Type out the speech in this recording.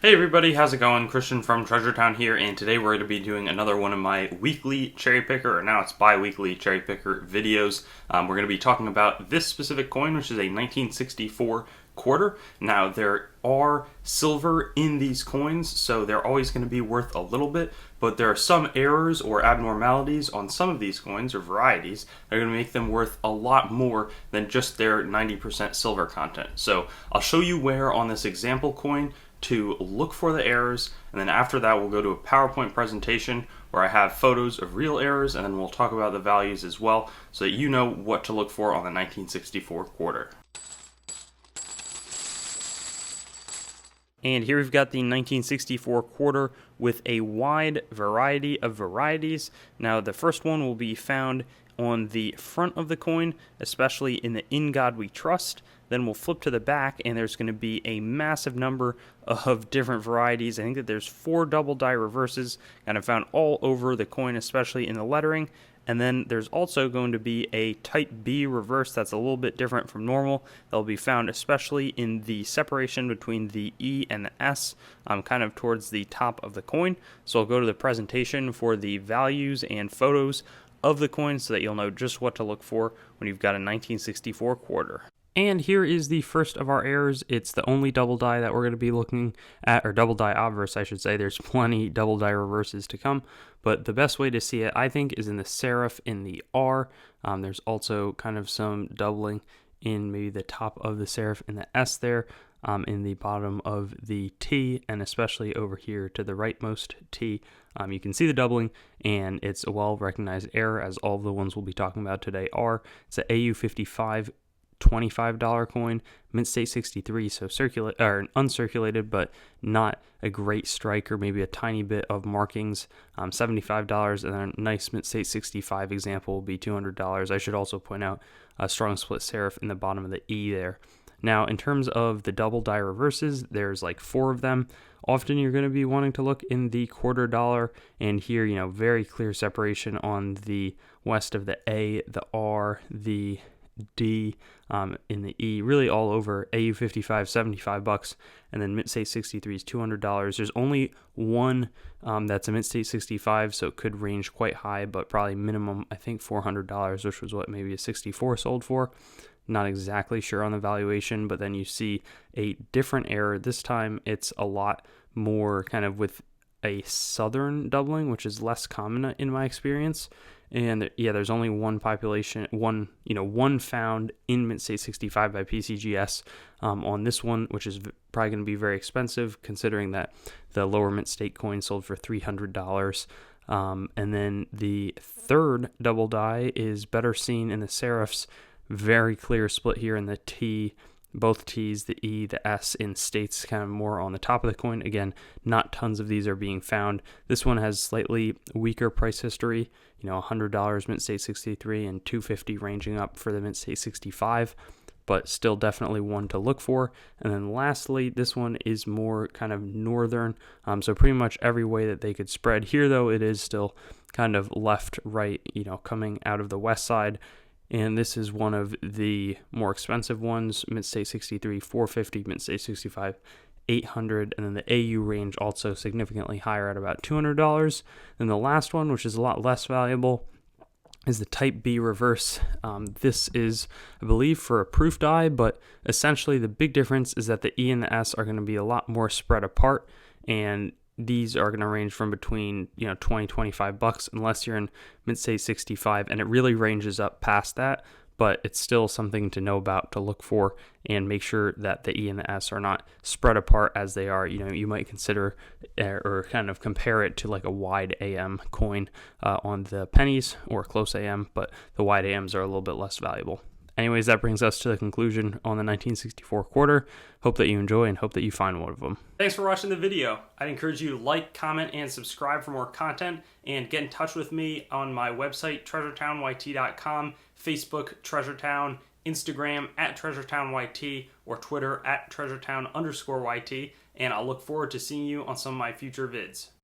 Hey everybody, how's it going? Christian from Treasure Town here, and today we're going to be doing another one of my weekly cherry picker, or now it's bi-weekly cherry picker videos. We're going to be talking about this specific coin, which is a 1964 quarter. Now, there are silver in these coins, so they're always going to be worth a little bit, but there are some errors or abnormalities on some of these coins, or varieties, that are going to make them worth a lot more than just their 90% silver content. So, I'll show you where on this example coin to look for the errors, and then after that we'll go to a PowerPoint presentation where I have photos of real errors, and then we'll talk about the values as well so that you know what to look for on the 1964 quarter. And here we've got the 1964 quarter with a wide variety of varieties. Now the first one will be found on the front of the coin, especially in the In God We Trust. Then we'll flip to the back, and there's going to be a massive number of different varieties. I think that there's 4 double die reverses kind of found all over the coin, especially in the lettering. And then there's also going to be a type B reverse that's a little bit different from normal. That'll be found especially in the separation between the E and the S, kind of towards the top of the coin. So I'll go to the presentation for the values and photos of the coin so that you'll know just what to look for when you've got a 1964 quarter. And here is the first of our errors. It's the only double die that we're going to be looking at, or double die obverse, I should say. There's plenty double die reverses to come, but the best way to see it, I think, is in the serif in the R. There's also kind of some doubling in maybe the top of the serif in the S there, in the bottom of the T, and especially over here to the rightmost T. You can see the doubling, and it's a well-recognized error, as all of the ones we'll be talking about today are. It's a AU55 $25 coin, mint state 63, so uncirculated, but not a great strike, or maybe a tiny bit of markings. $75, and then a nice mint state 65 example will be $200. I should also point out a strong split serif in the bottom of the E there. Now, in terms of the double die reverses, there's like 4 of them. Often you're going to be wanting to look in the quarter dollar, and here, very clear separation on the west of the A, the R, the D, in the E, really all over. AU55, $75, and then mint state 63 is $200. There's only one that's a mint state 65, so it could range quite high, but probably minimum, I think, $400, which was what maybe a 64 sold for. Not exactly sure on the valuation, but then you see a different error. This time it's a lot more kind of with a southern doubling, which is less common in my experience. And yeah, there's only one found in mint state 65 by PCGS on this one, which is probably going to be very expensive considering that the lower mint state coin sold for $300. And then the third double die is better seen in the serifs. Very clear split here in the T, both T's, the E, the S in states kind of more on the top of the coin. Again, not tons of these are being found. This one has slightly weaker price history, $100 mint state 63 and $250 ranging up for the mint state 65, but still definitely one to look for. And then lastly, this one is more kind of northern, so pretty much every way that they could spread. Here though, it is still kind of left, right, coming out of the west side. And this is one of the more expensive ones, mint state 63, $450, mint state 65, $800, and then the AU range also significantly higher at about $200. Then the last one, which is a lot less valuable, is the type B reverse. This is, I believe, for a proof die, but essentially the big difference is that the E and the S are going to be a lot more spread apart, and these are going to range from between $20-$25 unless you're in mint state 65, and it really ranges up past that, but it's still something to know about, to look for, and make sure that the E and the S are not spread apart as they are. You might consider or kind of compare it to like a wide AM coin on the pennies, or close AM, but the wide AMs are a little bit less valuable. Anyways, that brings us to the conclusion on the 1964 quarter. Hope that you enjoy and hope that you find one of them. Thanks for watching the video. I'd encourage you to like, comment, and subscribe for more content, and get in touch with me on my website, treasuretownYT.com, Facebook, TreasureTown, Instagram @TreasureTownYT, or Twitter @TreasureTown_YT, and I'll look forward to seeing you on some of my future vids.